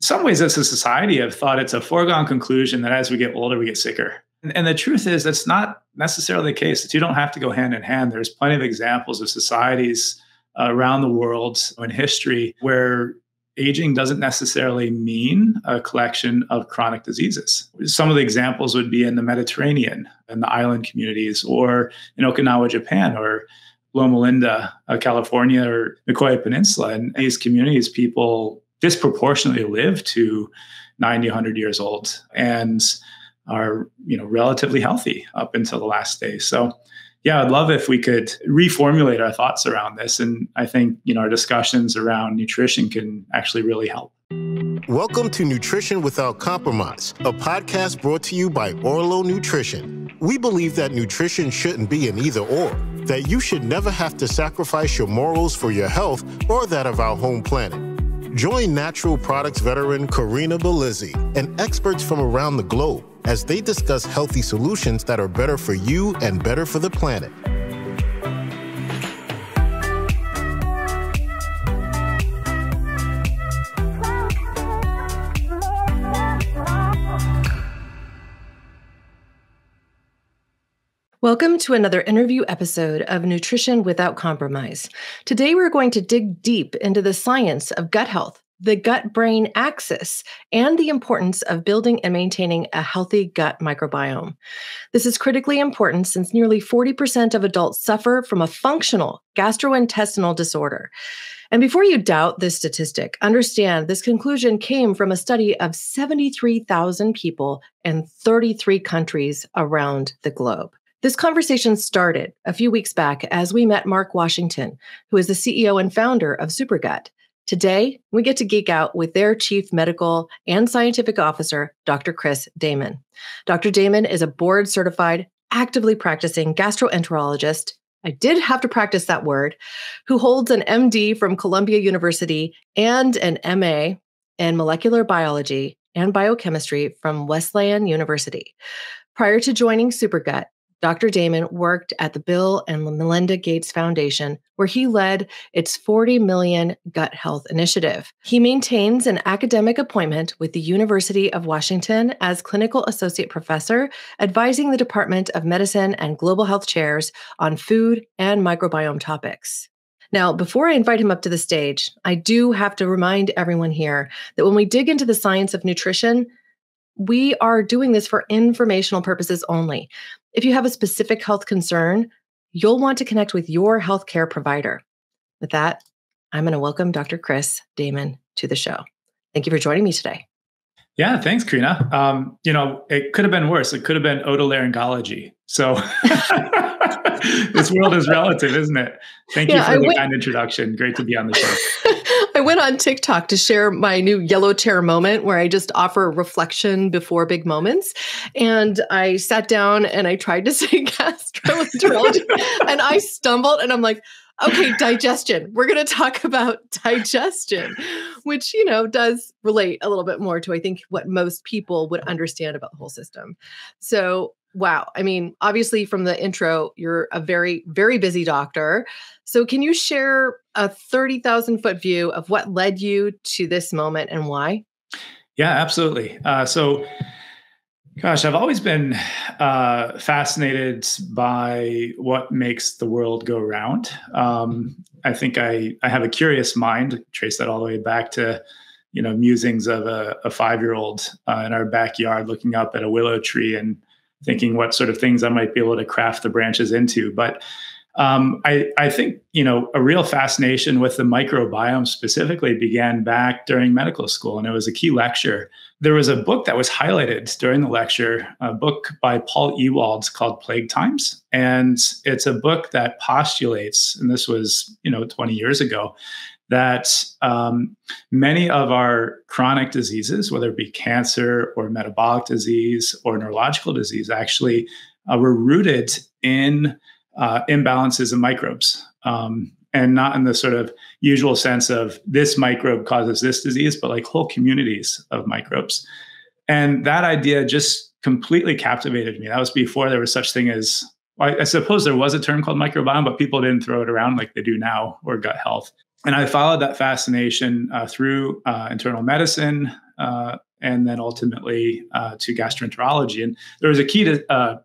some ways as a society have thought it's a foregone conclusion that as we get older, we get sicker. And the truth is that's not necessarily the case. That you don't have to go hand in hand. There's plenty of examples of societies around the world in history where aging doesn't necessarily mean a collection of chronic diseases. Some of the examples would be in the Mediterranean and the island communities, or in Okinawa, Japan, or Loma Linda, California, or Nicoya Peninsula. In these communities, people disproportionately live to 90, 100 years old and are, relatively healthy up until the last day. So yeah, I'd love if we could reformulate our thoughts around this. And I think, our discussions around nutrition can actually really help. Welcome to Nutrition Without Compromise, a podcast brought to you by Orlo Nutrition. We believe that nutrition shouldn't be an either or, that you should never have to sacrifice your morals for your health or that of our home planet. Join natural products veteran Corinna Bellizzi and experts from around the globe as they discuss healthy solutions that are better for you and better for the planet. Welcome to another interview episode of Nutrition Without Compromise. Today, we're going to dig deep into the science of gut health, the gut-brain axis, and the importance of building and maintaining a healthy gut microbiome. This is critically important since nearly 40% of adults suffer from a functional gastrointestinal disorder. And before you doubt this statistic, understand this conclusion came from a study of 73,000 people in 33 countries around the globe. This conversation started a few weeks back as we met Mark Washington, who is the CEO and founder of Supergut. Today, we get to geek out with their Chief Medical and Scientific Officer, Dr. Chris Damman. Dr. Damman is a board-certified, actively practicing gastroenterologist. I did have to practice that word, who holds an MD from Columbia University and an MA in molecular biology and biochemistry from Wesleyan University. Prior to joining Supergut, Dr. Damman worked at the Bill and Melinda Gates Foundation, where he led its 40 million gut health initiative. He maintains an academic appointment with the University of Washington as clinical associate professor, advising the Department of Medicine and Global Health chairs on food and microbiome topics. Now, before I invite him up to the stage, I do have to remind everyone here that when we dig into the science of nutrition, we are doing this for informational purposes only. If you have a specific health concern, you'll want to connect with your healthcare provider. With that, I'm going to welcome Dr. Chris Damman to the show. Thank you for joining me today. Yeah, thanks, Corinna. It could have been worse. It could have been otolaryngology. So this world is relative, isn't it? Thank you for the kind introduction. Great to be on the show. I went on TikTok to share my new yellow chair moment where I just offer reflection before big moments. And I sat down and I tried to say gastroenterology and I stumbled and I'm like, okay, digestion. We're going to talk about digestion, which, does relate a little bit more to, I think, what most people would understand about the whole system. So, wow. I mean, obviously from the intro, you're a very, very busy doctor. So can you share a 30,000 foot view of what led you to this moment and why? Yeah, absolutely. Gosh, I've always been fascinated by what makes the world go round. I think I have a curious mind, trace that all the way back to, musings of a 5-year-old in our backyard looking up at a willow tree and thinking what sort of things I might be able to craft the branches into. But I think, a real fascination with the microbiome specifically began back during medical school, and it was a key lecture. There was a book that was highlighted during the lecture, a book by Paul Ewald called Plague Times. And it's a book that postulates, and this was, 20 years ago, that many of our chronic diseases, whether it be cancer or metabolic disease or neurological disease, actually were rooted in imbalances of microbes, and not in the sort of usual sense of this microbe causes this disease, but like whole communities of microbes. And that idea just completely captivated me. That was before there was such thing as, I suppose there was a term called microbiome, but people didn't throw it around like they do now, or gut health. And I followed that fascination through internal medicine, and then ultimately to gastroenterology. And there was a key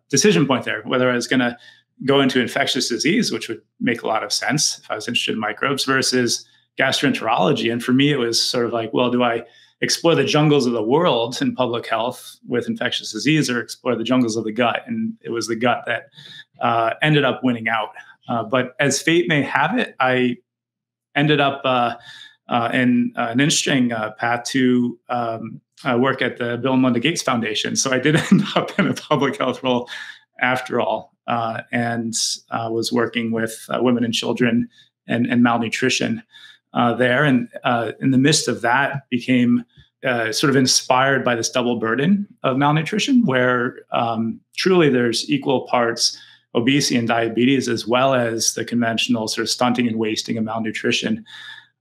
decision point there, whether I was going to go into infectious disease, which would make a lot of sense if I was interested in microbes, versus gastroenterology. And for me, it was sort of like, well, do I explore the jungles of the world in public health with infectious disease, or explore the jungles of the gut? And it was the gut that ended up winning out. But as fate may have it, I ended up in an interesting path to work at the Bill and Melinda Gates Foundation. So I did end up in a public health role after all, and was working with women and children and malnutrition there. And in the midst of that, became sort of inspired by this double burden of malnutrition, where truly there's equal parts obesity and diabetes, as well as the conventional sort of stunting and wasting of malnutrition.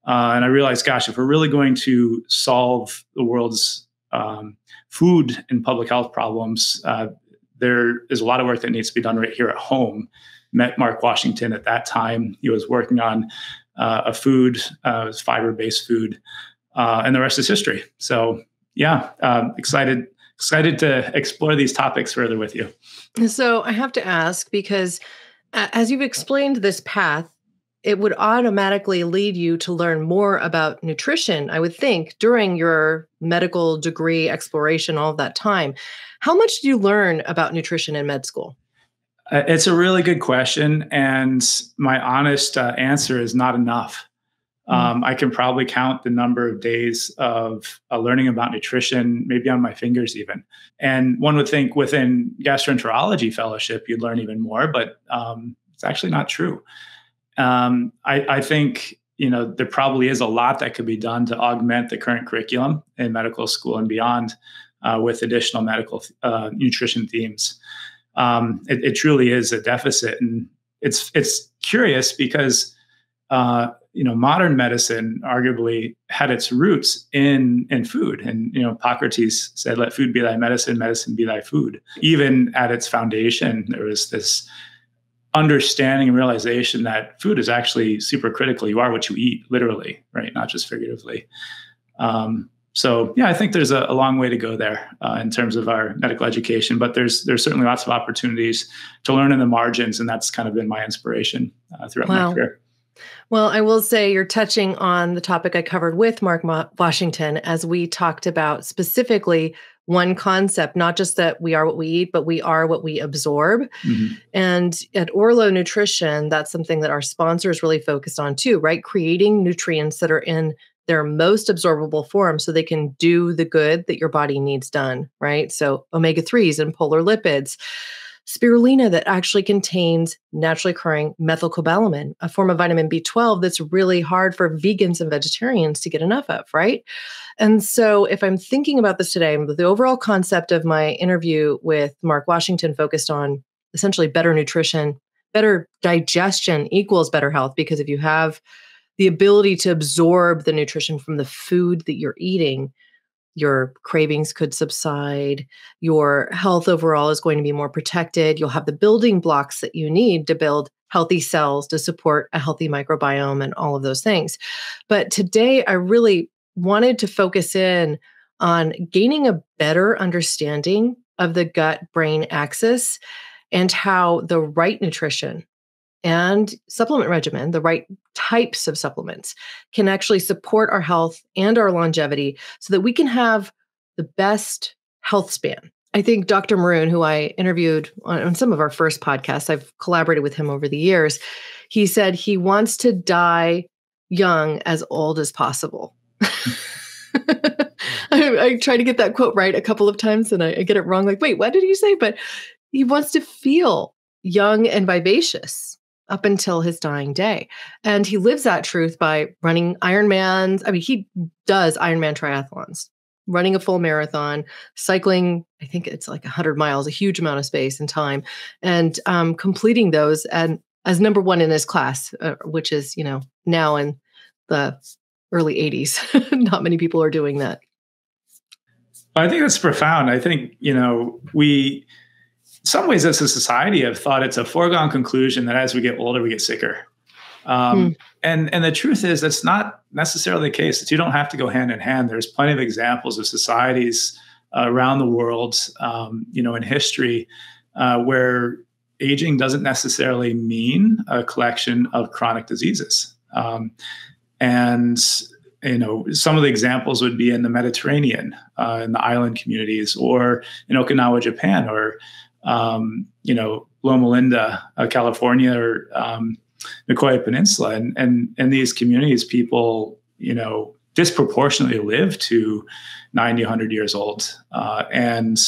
And I realized, gosh, if we're really going to solve the world's food and public health problems, there is a lot of work that needs to be done right here at home. Met Mark Washington at that time. He was working on a food, it was fiber-based food, and the rest is history. So yeah, excited to explore these topics further with you. So I have to ask, because as you've explained this path, it would automatically lead you to learn more about nutrition, I would think, during your medical degree exploration, all of that time. How much do you learn about nutrition in med school? It's a really good question. And my honest answer is not enough. I can probably count the number of days of learning about nutrition, maybe on my fingers even. And one would think within gastroenterology fellowship, you'd learn even more, but it's actually not true. I think, there probably is a lot that could be done to augment the current curriculum in medical school and beyond with additional medical nutrition themes. It truly is a deficit. And it's curious because, modern medicine arguably had its roots in food. And, Hippocrates said, let food be thy medicine, medicine be thy food. Even at its foundation, there was this understanding and realization that food is actually super critical. You are what you eat, literally, right? Not just figuratively. So yeah, I think there's a long way to go there in terms of our medical education, but there's certainly lots of opportunities to learn in the margins. And that's kind of been my inspiration throughout my career. Well, I will say you're touching on the topic I covered with Mark Washington, as we talked about specifically one concept, not just that we are what we eat, but we are what we absorb. Mm-hmm. And at Orlo Nutrition, that's something that our sponsors really focused on too, right? Creating nutrients that are in their most absorbable form so they can do the good that your body needs done, right? So omega-3s and polar lipids. Spirulina that actually contains naturally occurring methylcobalamin, a form of vitamin B12 that's really hard for vegans and vegetarians to get enough of, right? And so if I'm thinking about this today, the overall concept of my interview with Mark Washington focused on essentially better nutrition, better digestion equals better health, because if you have the ability to absorb the nutrition from the food that you're eating, your cravings could subside, your health overall is going to be more protected. You'll have the building blocks that you need to build healthy cells to support a healthy microbiome and all of those things. But today, I really wanted to focus in on gaining a better understanding of the gut-brain axis and how the right nutrition and supplement regimen, the right types of supplements, can actually support our health and our longevity so that we can have the best health span. I think Dr. Maroon, who I interviewed on some of our first podcasts, I've collaborated with him over the years, he said he wants to die young as old as possible. I try to get that quote right a couple of times and I get it wrong. Like, wait, what did he say? But he wants to feel young and vivacious up until his dying day. And he lives that truth by running Ironmans. I mean, he does Ironman triathlons, running a full marathon, cycling, I think it's like 100 miles, a huge amount of space and time, and completing those and as number one in his class, which is, now in the early 80s. Not many people are doing that. I think that's profound. I think, we, in some ways as a society, have thought it's a foregone conclusion that as we get older, we get sicker. Hmm. And the truth is, that's not necessarily the case. That you don't have to go hand in hand. There's plenty of examples of societies around the world, in history, where aging doesn't necessarily mean a collection of chronic diseases. And some of the examples would be in the Mediterranean, in the island communities, or in Okinawa, Japan, or Loma Linda, California, or Nicoya Peninsula, and these communities, people disproportionately live to 90, 100 years old, and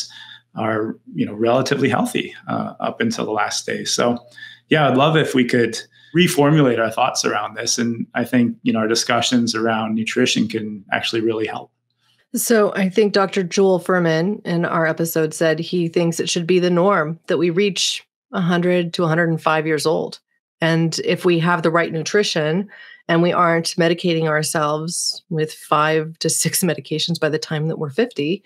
are relatively healthy up until the last day. So, yeah, I'd love if we could reformulate our thoughts around this, and I think our discussions around nutrition can actually really help. So I think Dr. Joel Fuhrman in our episode said he thinks it should be the norm that we reach 100 to 105 years old. And if we have the right nutrition and we aren't medicating ourselves with 5 to 6 medications by the time that we're 50,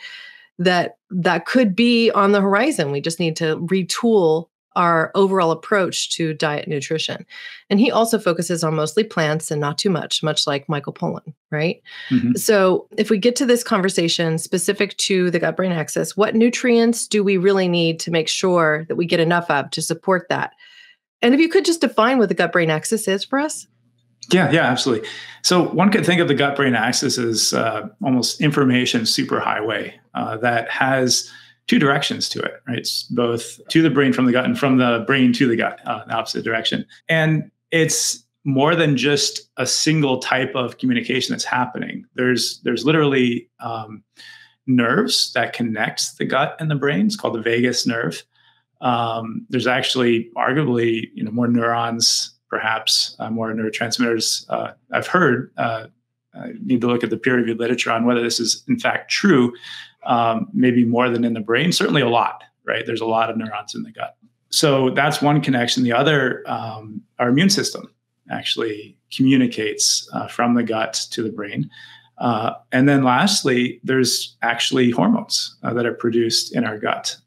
that could be on the horizon. We just need to retool our overall approach to diet nutrition. And he also focuses on mostly plants and not too much like Michael Pollan, right? Mm-hmm. So if we get to this conversation specific to the gut-brain axis, what nutrients do we really need to make sure that we get enough of to support that? And if you could just define what the gut-brain axis is for us. Yeah, absolutely. So one could think of the gut-brain axis as almost information superhighway that has two directions to it, right? It's both to the brain from the gut and from the brain to the gut, the opposite direction. And it's more than just a single type of communication that's happening. There's literally nerves that connect the gut and the brain. It's called the vagus nerve. There's actually arguably more neurons, perhaps more neurotransmitters. I've heard. I need to look at the peer-reviewed literature on whether this is in fact true. Maybe more than in the brain, certainly a lot, right? There's a lot of neurons in the gut. So that's one connection. The other, our immune system actually communicates from the gut to the brain. And then lastly, there's actually hormones that are produced in our gut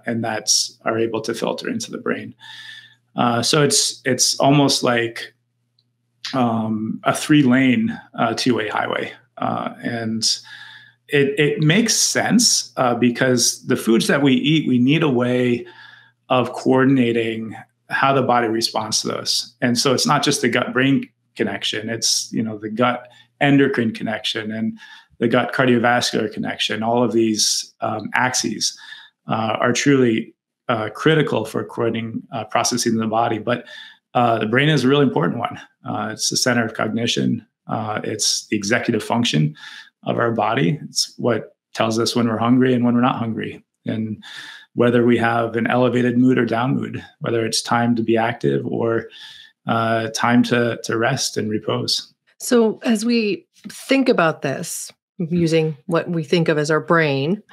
and that are able to filter into the brain. So it's almost like a 3-lane two-way highway. And it makes sense because the foods that we eat, we need a way of coordinating how the body responds to those. And so it's not just the gut-brain connection, it's the gut endocrine connection and the gut cardiovascular connection. All of these axes are truly critical for coordinating processes in the body. But the brain is a really important one. It's the center of cognition. It's the executive function of our body. It's what tells us when we're hungry and when we're not hungry, and whether we have an elevated mood or down mood, whether it's time to be active or time to rest and repose. So as we think about this, using what we think of as our brain,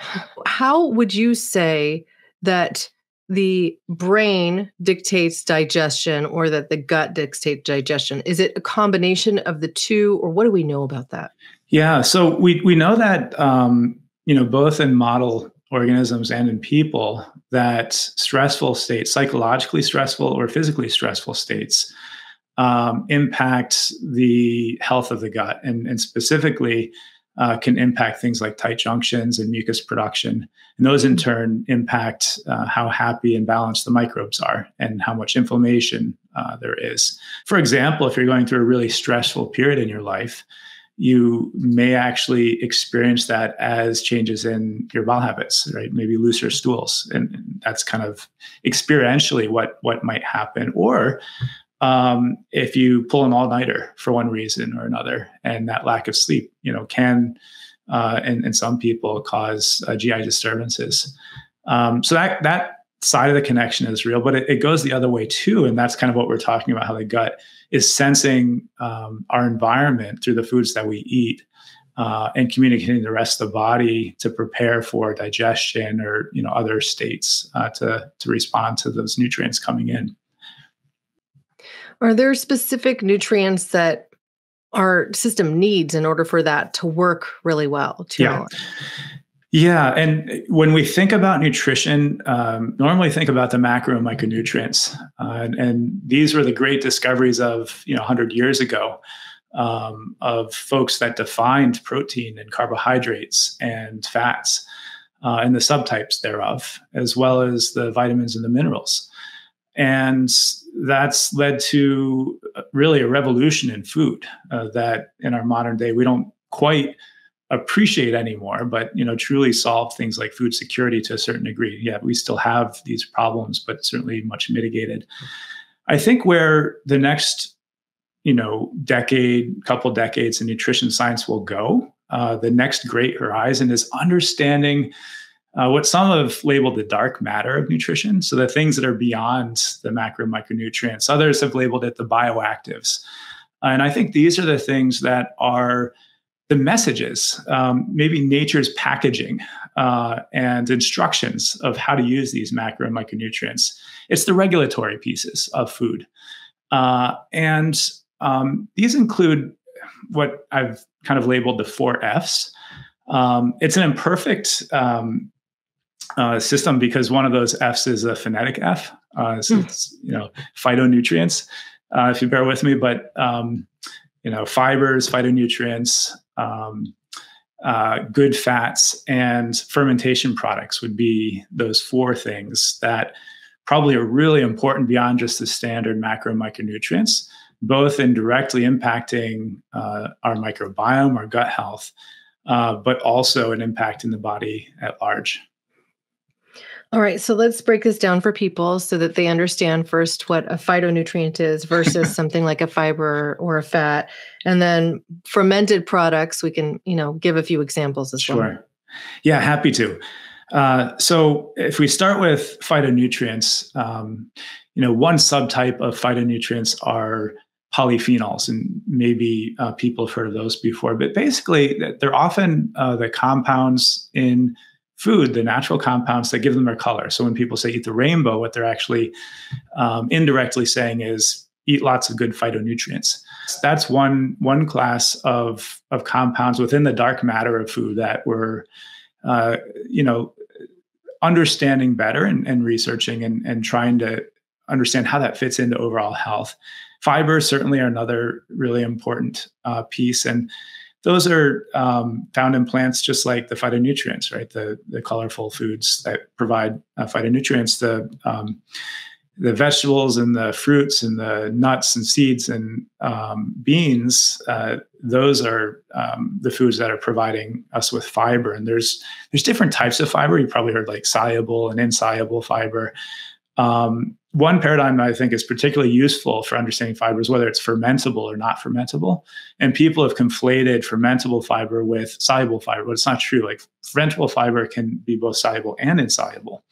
how would you say that the brain dictates digestion or that the gut dictates digestion? Is it a combination of the two, or what do we know about that? Yeah, so we know that both in model organisms and in people, that stressful states, psychologically stressful or physically stressful states, impact the health of the gut, and specifically can impact things like tight junctions and mucus production. And those in turn impact how happy and balanced the microbes are and how much inflammation there is. For example, if you're going through a really stressful period in your life, you may actually experience that as changes in your bowel habits, right? Maybe looser stools. And that's kind of experientially what might happen. Or if you pull an all-nighter for one reason or another, and that lack of sleep, can, in some people, cause GI disturbances. So that side of the connection is real, but it goes the other way too. And that's kind of what we're talking about, how the gut is sensing our environment through the foods that we eat and communicating the rest of the body to prepare for digestion or other states to respond to those nutrients coming in. Are there specific nutrients that our system needs in order for that to work really well? Yeah. Yeah, and when we think about nutrition, normally think about the macro and micronutrients, and these were the great discoveries of 100 years ago, of folks that defined protein and carbohydrates and fats, and the subtypes thereof, as well as the vitamins and the minerals. And that's led to really a revolution in food that in our modern day we don't quite appreciate anymore, but truly solve things like food security to a certain degree. Yeah, we still have these problems, but certainly much mitigated. I think where the next couple decades in nutrition science will go, the next great horizon is understanding what some have labeled the dark matter of nutrition. So the things that are beyond the macro and micronutrients. Others have labeled it the bioactives. And I think these are the things that are the messages, maybe nature's packaging and instructions of how to use these macro and micronutrients. It's the regulatory pieces of food. And these include what I've kind of labeled the 4 Fs. It's an imperfect system because one of those Fs is a phonetic F. So it's, phytonutrients, if you bear with me, but, fibers, phytonutrients, good fats, and fermentation products would be those 4 things that probably are really important beyond just the standard macro and micronutrients, both in directly impacting our microbiome, our gut health, but also an impact in the body at large. All right, so let's break this down for people so that they understand first what a phytonutrient is versus something like a fiber or a fat. And then fermented products, we can, give a few examples as well. Sure. Yeah, happy to. So if we start with phytonutrients, one subtype of phytonutrients are polyphenols, and maybe people have heard of those before, but basically they're often the compounds in food, the natural compounds that give them their color. So when people say eat the rainbow, what they're actually indirectly saying is eat lots of good phytonutrients. That's one class of compounds within the dark matter of food that we're understanding better and researching and trying to understand how that fits into overall health. Fibers certainly are another really important piece, and those are found in plants just like the phytonutrients, right? The colorful foods that provide phytonutrients, the vegetables and the fruits and the nuts and seeds and beans, those are the foods that are providing us with fiber. And there's different types of fiber. You probably heard like soluble and insoluble fiber. One paradigm that I think is particularly useful for understanding fibers, whether it's fermentable or not fermentable. And people have conflated fermentable fiber with soluble fiber, but it's not true. Like fermentable fiber can be both soluble and insoluble.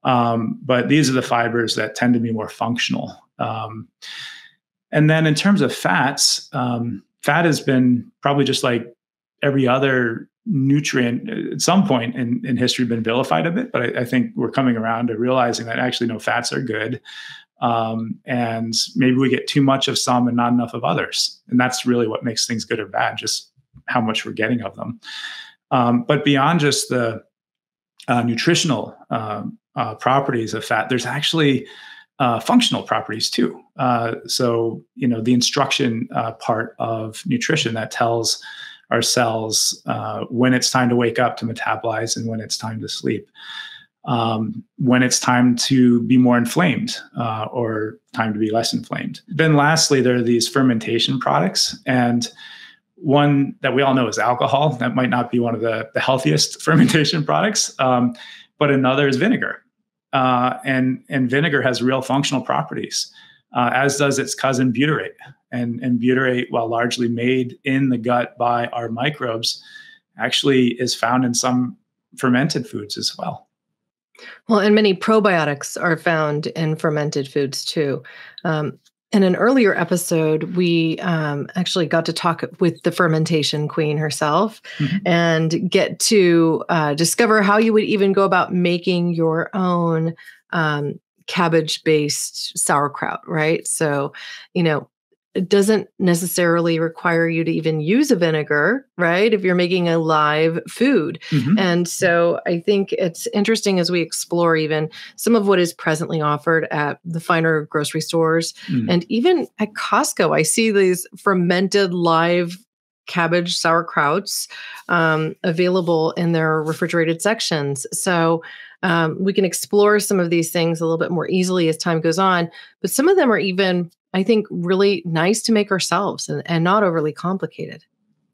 But these are the fibers that tend to be more functional. And then in terms of fats, fat has been probably just like every other nutrient at some point in history been vilified a bit, but I think we're coming around to realizing that actually no, fats are good. And maybe we get too much of some and not enough of others. And that's really what makes things good or bad, just how much we're getting of them. But beyond just the nutritional properties of fat, there's actually functional properties too. So, the instruction part of nutrition that tells our cells when it's time to wake up to metabolize and when it's time to sleep, when it's time to be more inflamed or time to be less inflamed. Then lastly, there are these fermentation products. And one that we all know is alcohol. That might not be one of the healthiest fermentation products, but another is vinegar. And vinegar has real functional properties, as does its cousin butyrate. And butyrate, while largely made in the gut by our microbes, actually is found in some fermented foods as well. Well, and many probiotics are found in fermented foods too. In an earlier episode, we actually got to talk with the fermentation queen herself and get to discover how you would even go about making your own cabbage-based sauerkraut, right? So, it doesn't necessarily require you to even use a vinegar, right? If you're making a live food. Mhm. And so I think it's interesting as we explore even some of what is presently offered at the finer grocery stores Mm. and even at Costco. I see these fermented live cabbage sauerkrauts available in their refrigerated sections. So we can explore some of these things a little bit more easily as time goes on. But some of them are even, I think, really nice to make ourselves and not overly complicated.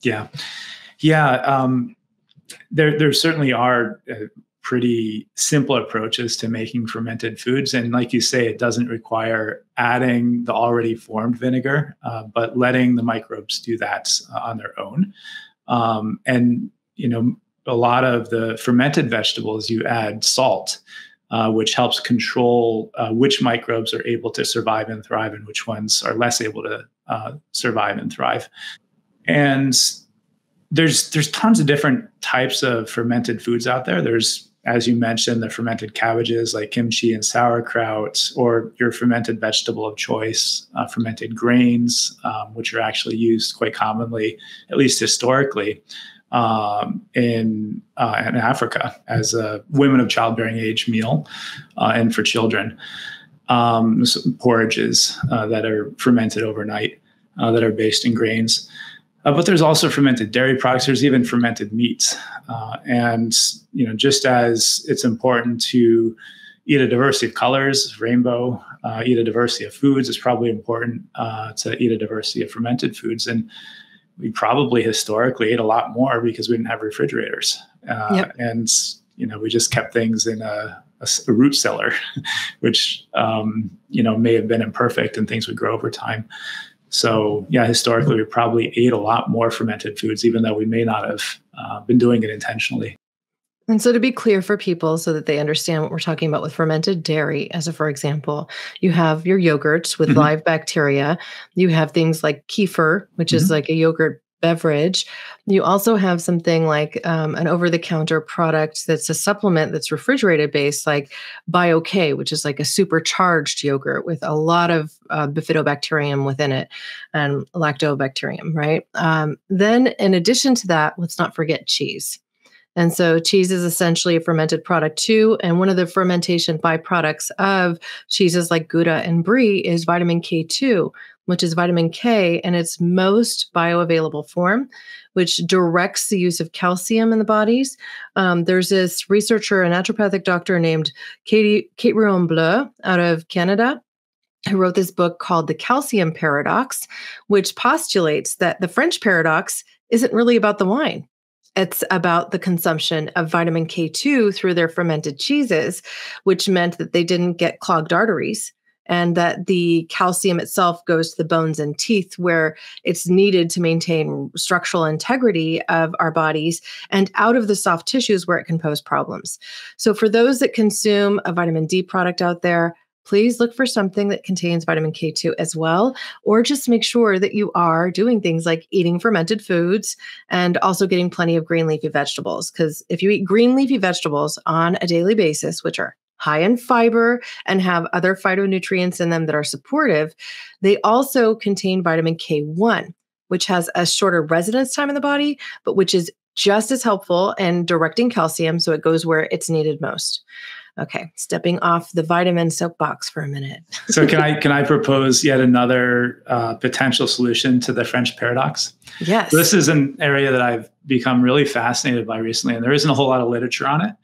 Yeah. Yeah. There certainly are pretty simple approaches to making fermented foods. And like you say, it doesn't require adding the already formed vinegar, but letting the microbes do that on their own. And, a lot of the fermented vegetables, you add salt, which helps control which microbes are able to survive and thrive and which ones are less able to survive and thrive. And there's tons of different types of fermented foods out there. There's, as you mentioned, the fermented cabbages like kimchi and sauerkraut, or your fermented vegetable of choice, fermented grains, which are actually used quite commonly, at least historically, in Africa as a women of childbearing age meal and for children. Porridges that are fermented overnight that are based in grains. But there's also fermented dairy products. There's even fermented meats. And, just as it's important to eat a diversity of colors, rainbow, eat a diversity of foods, it's probably important to eat a diversity of fermented foods. And we probably historically ate a lot more because we didn't have refrigerators. Yep. And, we just kept things in a root cellar, which, may have been imperfect and things would grow over time. So yeah, historically, we probably ate a lot more fermented foods, even though we may not have been doing it intentionally. And so to be clear for people so that they understand what we're talking about with fermented dairy, as a for example, you have your yogurts with live bacteria. You have things like kefir, which is like a yogurt beverage. You also have something like an over-the-counter product that's a supplement that's refrigerated based, like BioK, which is like a supercharged yogurt with a lot of bifidobacterium within it and lactobacterium, right? Then in addition to that, let's not forget cheese. And so cheese is essentially a fermented product too. And one of the fermentation byproducts of cheeses like Gouda and Brie is vitamin K2, which is vitamin K in its most bioavailable form, which directs the use of calcium in the bodies. There's this researcher, a naturopathic doctor named Kate Bleu out of Canada, who wrote this book called The Calcium Paradox, which postulates that the French paradox isn't really about the wine. It's about the consumption of vitamin K2 through their fermented cheeses, which meant that they didn't get clogged arteries and that the calcium itself goes to the bones and teeth where it's needed to maintain structural integrity of our bodies and out of the soft tissues where it can pose problems. So for those that consume a vitamin D product out there, please look for something that contains vitamin K2 as well, or just make sure that you are doing things like eating fermented foods and also getting plenty of green leafy vegetables. Because if you eat green leafy vegetables on a daily basis, which are high in fiber and have other phytonutrients in them that are supportive, they also contain vitamin K1, which has a shorter residence time in the body, but which is just as helpful in directing calcium so it goes where it's needed most. Okay, stepping off the vitamin soapbox for a minute. So can I propose yet another potential solution to the French paradox? Yes. So this is an area that I've become really fascinated by recently, and there isn't a whole lot of literature on it,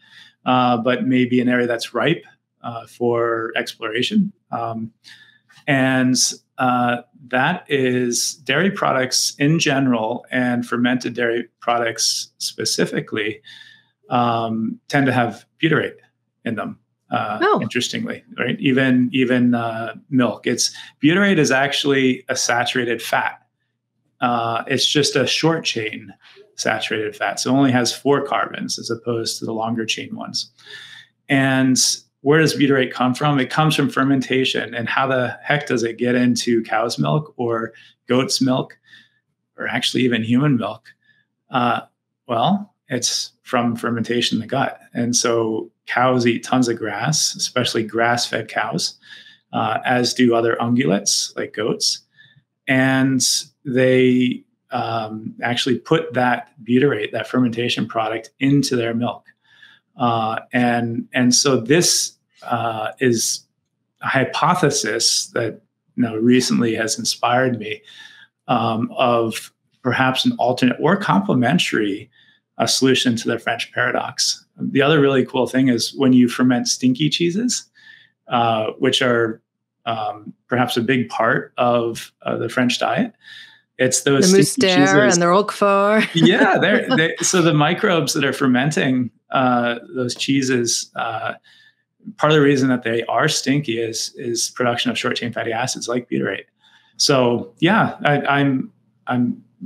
but maybe an area that's ripe for exploration. And that is dairy products in general and fermented dairy products specifically tend to have butyrate in them. Interestingly, right? Even milk. Butyrate is actually a saturated fat. It's just a short chain saturated fat. So it only has 4 carbons as opposed to the longer chain ones. And where does butyrate come from? It comes from fermentation. And how the heck does it get into cow's milk or goat's milk or actually even human milk? Well, it's from fermentation in the gut. And so cows eat tons of grass, especially grass-fed cows, as do other ungulates like goats. and they actually put that butyrate, that fermentation product, into their milk. And so this is a hypothesis that recently has inspired me, of perhaps an alternate or complementary solution to the French paradox. The other really cool thing is when you ferment stinky cheeses, which are perhaps a big part of the French diet. It's those the stinky Moustaire cheeses and the Roquefort. Yeah, so the microbes that are fermenting those cheeses, part of the reason that they are stinky is production of short chain fatty acids like butyrate. So yeah, I'm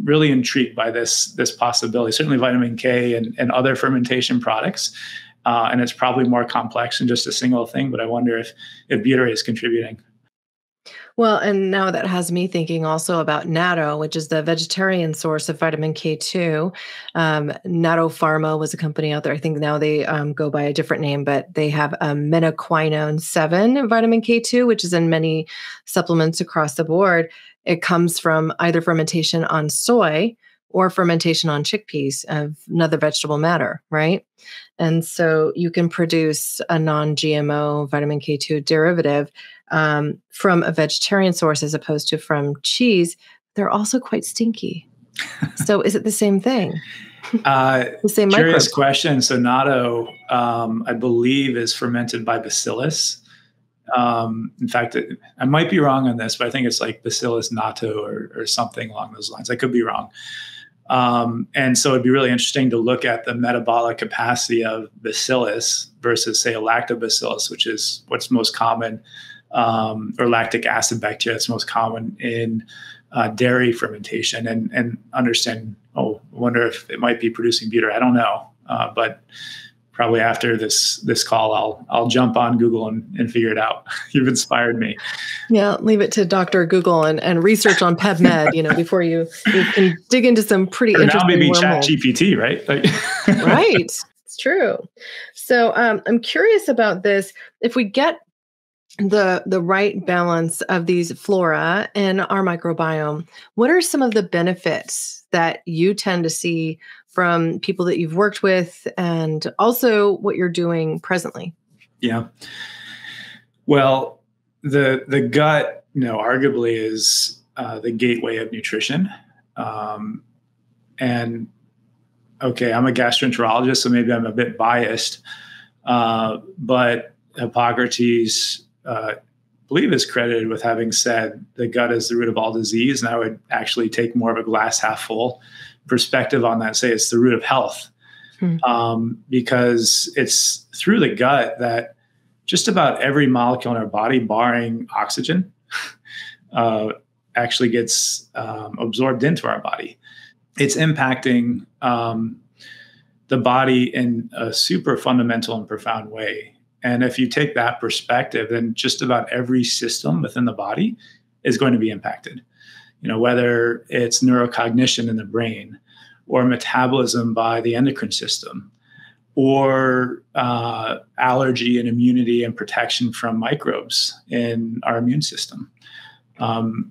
really intrigued by this possibility. Certainly vitamin K and other fermentation products, and it's probably more complex than just a single thing. But I wonder if butyrate is contributing. Well, and now that has me thinking also about natto, which is the vegetarian source of vitamin K2. Natto Pharma was a company out there. I think now they go by a different name, but they have menaquinone 7 vitamin K2, which is in many supplements across the board. It comes from either fermentation on soy or fermentation on chickpeas, of another vegetable matter, right? And so you can produce a non-GMO vitamin K2 derivative from a vegetarian source as opposed to from cheese. They're also quite stinky. So is it the same thing? The same Curious microbes? question. So natto, I believe, is fermented by bacillus. In fact, I might be wrong on this, but I think it's like Bacillus natto or something along those lines. I could be wrong. And so it'd be really interesting to look at the metabolic capacity of bacillus versus, say, a lactobacillus, which is what's most common, or lactic acid bacteria that's most common in dairy fermentation, and understand, I wonder if it might be producing butyrate. I don't know, but probably after this call, I'll jump on Google and figure it out. You've inspired me. Yeah, leave it to Dr. Google and research on PubMed, before you can dig into some pretty interesting now maybe wormholes. ChatGPT, right? Right. It's true. So I'm curious about this. If we get the right balance of these flora in our microbiome, what are some of the benefits that you tend to see from people that you've worked with, and also what you're doing presently? Yeah. Well, the gut, arguably is the gateway of nutrition. And okay, I'm a gastroenterologist, so maybe I'm a bit biased, but Hippocrates, I believe, is credited with having said the gut is the root of all disease. And I would actually take more of a glass half full perspective on that, say it's the root of health, because it's through the gut that just about every molecule in our body, barring oxygen, actually gets absorbed into our body. It's impacting the body in a super fundamental and profound way. And if you take that perspective, then just about every system within the body is going to be impacted. Whether it's neurocognition in the brain, or metabolism by the endocrine system, or allergy and immunity and protection from microbes in our immune system. Certainly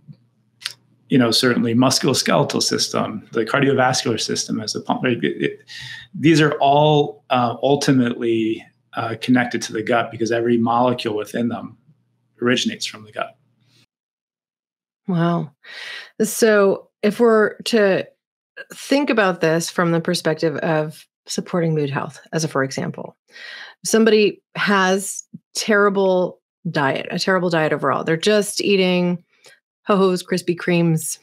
musculoskeletal system, the cardiovascular system as a pump. These are all ultimately connected to the gut, because every molecule within them originates from the gut. Wow. So if we're to think about this from the perspective of supporting mood health, for example, somebody has a terrible diet overall. They're just eating Ho-Ho's, Krispy Kremes,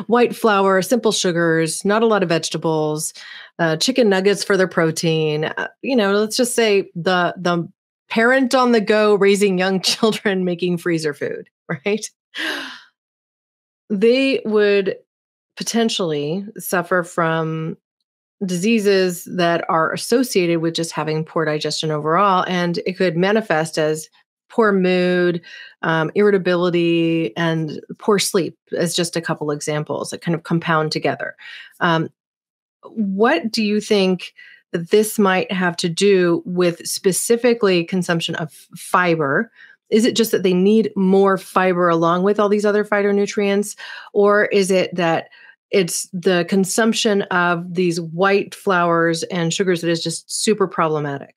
white flour, simple sugars, not a lot of vegetables, chicken nuggets for their protein. Let's just say the parent on the go raising young children making freezer food, right? They would potentially suffer from diseases that are associated with just having poor digestion overall. And it could manifest as poor mood, irritability, and poor sleep, as just a couple examples that kind of compound together. What do you think that this might have to do with specifically consumption of fiber Is it just that they need more fiber along with all these other phytonutrients? Or is it that it's the consumption of these white flours and sugars that is just super problematic?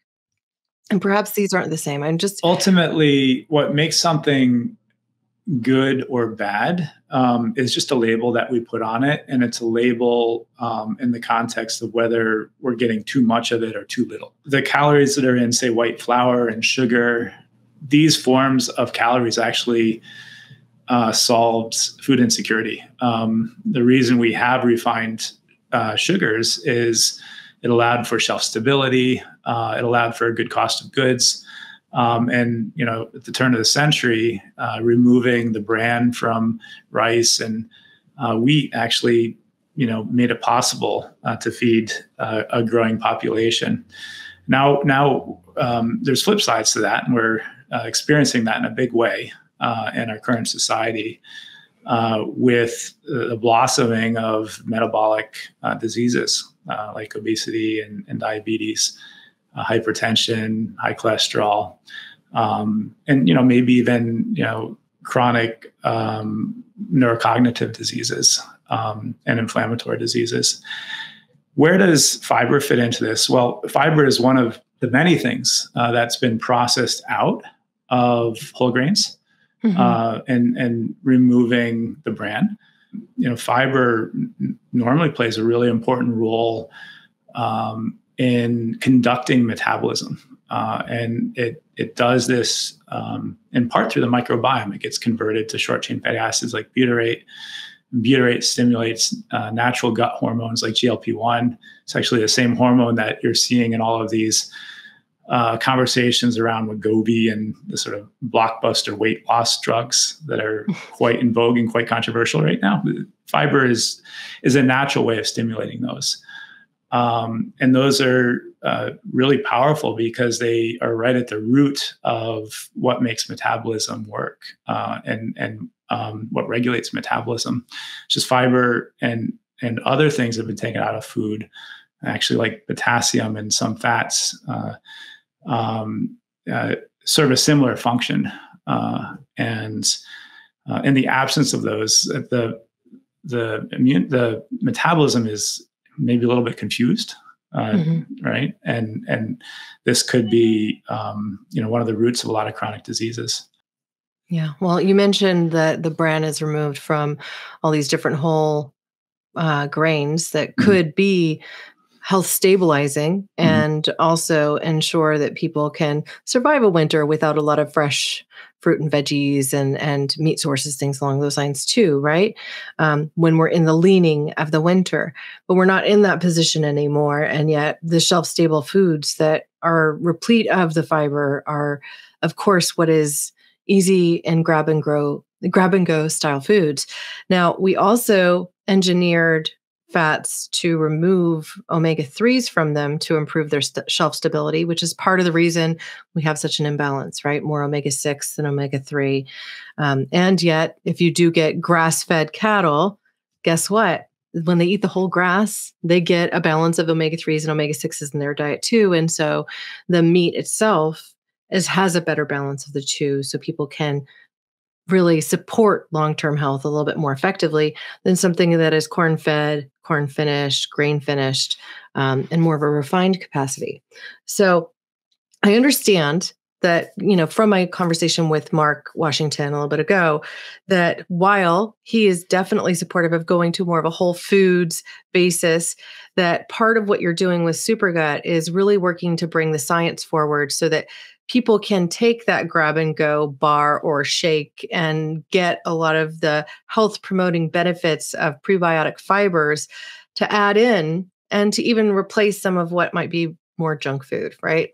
And perhaps these aren't the same. I'm just ultimately what makes something good or bad is just a label that we put on it. And it's a label in the context of whether we're getting too much of it or too little. The calories that are in, say, white flour and sugar, these forms of calories actually solves food insecurity. The reason we have refined sugars is it allowed for shelf stability. It allowed for a good cost of goods. And, at the turn of the century, removing the bran from rice and wheat actually, made it possible to feed a growing population. Now, there's flip sides to that, and we're experiencing that in a big way in our current society with the blossoming of metabolic diseases like obesity and diabetes. Hypertension, high cholesterol, and maybe even chronic neurocognitive diseases and inflammatory diseases. Where does fiber fit into this? Well, fiber is one of the many things that's been processed out of whole grains and removing the bran. Fiber normally plays a really important role in conducting metabolism. And it does this in part through the microbiome. It gets converted to short-chain fatty acids like butyrate. Butyrate stimulates natural gut hormones like GLP-1. It's actually the same hormone that you're seeing in all of these conversations around Wegovy and the sort of blockbuster weight loss drugs that are quite in vogue and quite controversial right now. Fiber is a natural way of stimulating those. And those are really powerful because they are right at the root of what makes metabolism work and what regulates metabolism. Just fiber and other things have been taken out of food, actually like potassium and some fats serve a similar function. And in the absence of those, the metabolism is maybe a little bit confused, right? And this could be, one of the roots of a lot of chronic diseases. Yeah. Well, you mentioned that the bran is removed from all these different whole grains that could be health stabilizing and also ensure that people can survive a winter without a lot of fresh fruit and veggies and meat sources, things along those lines too, right? When we're in the leaning of the winter, but we're not in that position anymore. And yet the shelf-stable foods that are replete of the fiber are, of course, what is easy and grab and go style foods. Now, we also engineered fats to remove omega-3s from them to improve their shelf stability, which is part of the reason we have such an imbalance, right? More omega-6 than omega-3. And yet, if you do get grass-fed cattle, guess what? When they eat the whole grass, they get a balance of omega-3s and omega-6s in their diet too. And so the meat itself has a better balance of the two, so people can really support long-term health a little bit more effectively than something that is corn-fed, corn-finished, grain-finished, and more of a refined capacity. So I understand that, from my conversation with Mark Washington a little bit ago, that while he is definitely supportive of going to more of a whole foods basis, that part of what you're doing with Supergut is really working to bring the science forward so that people can take that grab and go bar or shake and get a lot of the health promoting benefits of prebiotic fibers to add in and to even replace some of what might be more junk food, right?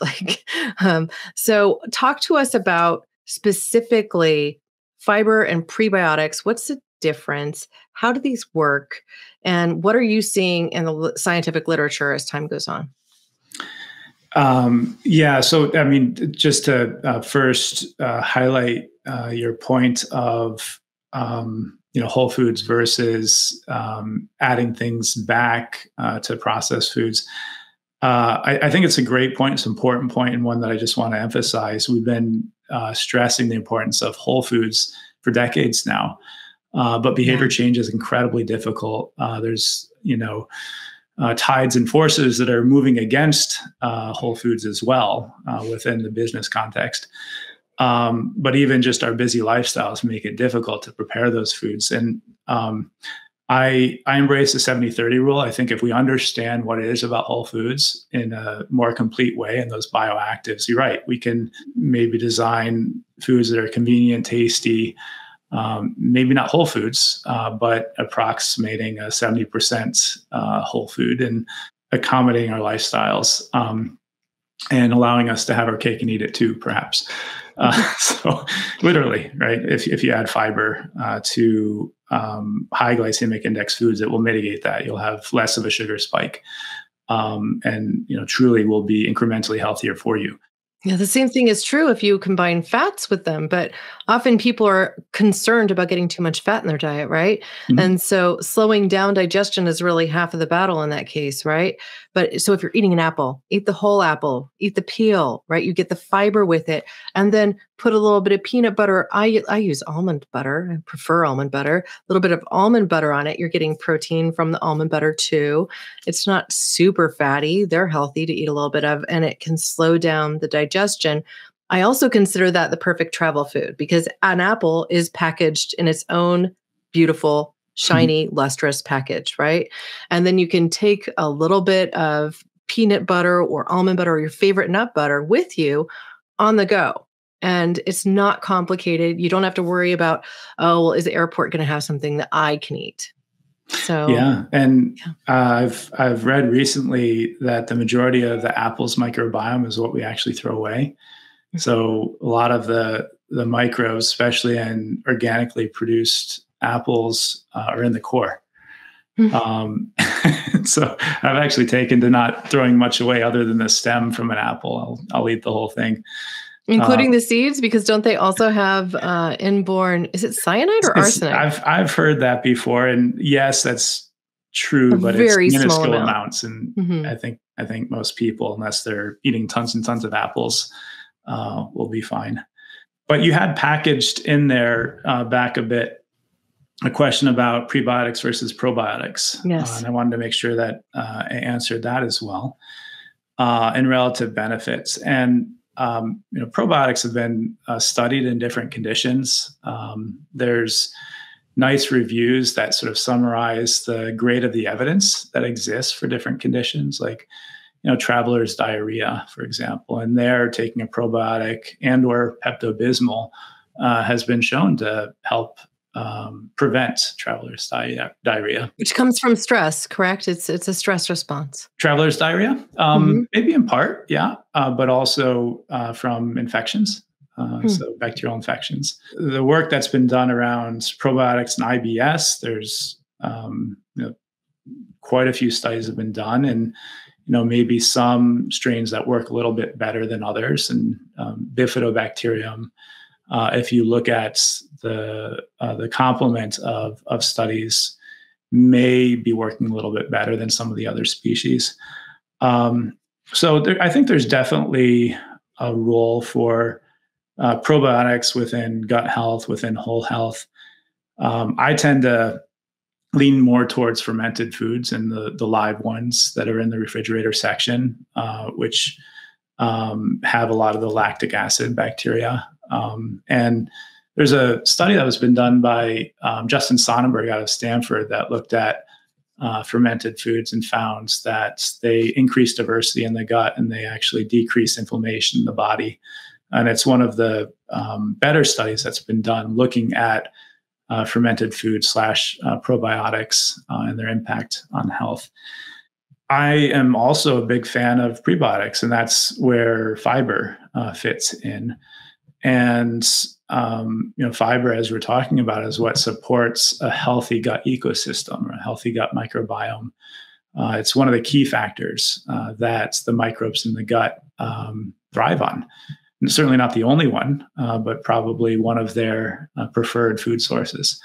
So talk to us about specifically fiber and prebiotics. What's the difference? How do these work? And what are you seeing in the scientific literature as time goes on? So, I mean, just to first highlight your point of, whole foods versus adding things back to processed foods. I think it's a great point. It's an important point and one that I just want to emphasize. We've been stressing the importance of whole foods for decades now. But behavior change is incredibly difficult. There's, tides and forces that are moving against whole foods as well within the business context. But even just our busy lifestyles make it difficult to prepare those foods. And I embrace the 70-30 rule. I think if we understand what it is about whole foods in a more complete way and those bioactives, you're right, we can maybe design foods that are convenient, tasty, maybe not whole foods, but approximating a 70% whole food and accommodating our lifestyles and allowing us to have our cake and eat it too, perhaps. So literally, right? If you add fiber to high glycemic index foods, it will mitigate that. You'll have less of a sugar spike, and truly will be incrementally healthier for you. Yeah, the same thing is true if you combine fats with them, but often people are concerned about getting too much fat in their diet, right? Mm-hmm. And so slowing down digestion is really half of the battle in that case, right? But so if you're eating an apple, eat the whole apple, eat the peel, right? You get the fiber with it, and then put a little bit of peanut butter. I use almond butter. I prefer almond butter. A little bit of almond butter on it. You're getting protein from the almond butter too. It's not super fatty. They're healthy to eat a little bit of, and it can slow down the digestion. I also consider that the perfect travel food because an apple is packaged in its own beautiful, shiny, lustrous package, right? And then you can take a little bit of peanut butter or almond butter or your favorite nut butter with you on the go. And it's not complicated. You don't have to worry about, oh, well, is the airport going to have something that I can eat? So yeah, and I've read recently that the majority of the apple's microbiome is what we actually throw away. So a lot of the microbes, especially in organically produced apples, are in the core. So I've actually taken to not throwing much away other than the stem from an apple. I'll eat the whole thing. Including the seeds, because don't they also have inborn, is it cyanide or arsenic? I've heard that before, and yes, that's true, but very it's small minuscule amount. amounts. And I think most people, unless they're eating tons and tons of apples, will be fine. But you had packaged in there back a bit a question about prebiotics versus probiotics. Yes. And I wanted to make sure that I answered that as well, and relative benefits. And probiotics have been studied in different conditions. There's nice reviews that sort of summarize the grade of the evidence that exists for different conditions, like traveler's diarrhea, for example, and they're taking a probiotic and or Pepto-Bismol has been shown to help prevent traveler's diarrhea. Which comes from stress, correct? It's a stress response. Traveler's diarrhea? Maybe in part, yeah, but also from infections, so bacterial infections. The work that's been done around probiotics and IBS, there's quite a few studies have been done, and maybe some strains that work a little bit better than others. And bifidobacterium, if you look at the complement of studies, may be working a little bit better than some of the other species. So I think there's definitely a role for probiotics within gut health, within whole health. I tend to lean more towards fermented foods and the live ones that are in the refrigerator section, which have a lot of the lactic acid bacteria. And there's a study that has been done by Justin Sonnenberg out of Stanford that looked at fermented foods and found that they increase diversity in the gut and they actually decrease inflammation in the body. And it's one of the better studies that's been done looking at fermented food / probiotics and their impact on health. I am also a big fan of prebiotics, and that's where fiber fits in. And fiber, as we're talking about, is what supports a healthy gut ecosystem or a healthy gut microbiome. It's one of the key factors that the microbes in the gut thrive on. And certainly not the only one, but probably one of their preferred food sources.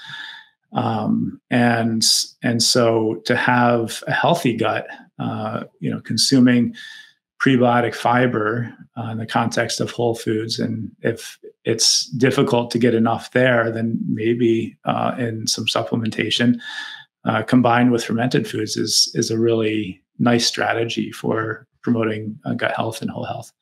And so to have a healthy gut, consuming prebiotic fiber in the context of whole foods. And if it's difficult to get enough there, then maybe in some supplementation combined with fermented foods is a really nice strategy for promoting gut health and whole health.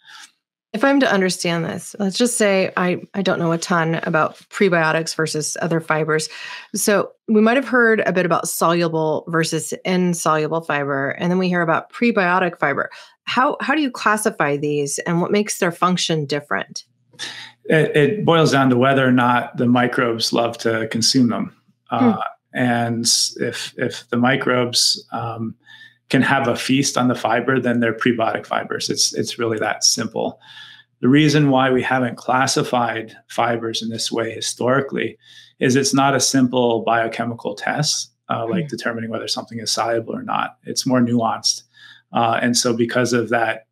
If I'm to understand this, let's just say I don't know a ton about prebiotics versus other fibers. So we might have heard a bit about soluble versus insoluble fiber, and then we hear about prebiotic fiber. How do you classify these, and what makes their function different? It boils down to whether or not the microbes love to consume them. And if the microbes can have a feast on the fiber, then they're prebiotic fibers. It's really that simple. The reason why we haven't classified fibers in this way historically is it's not a simple biochemical test, like determining whether something is soluble or not. It's more nuanced. And so because of that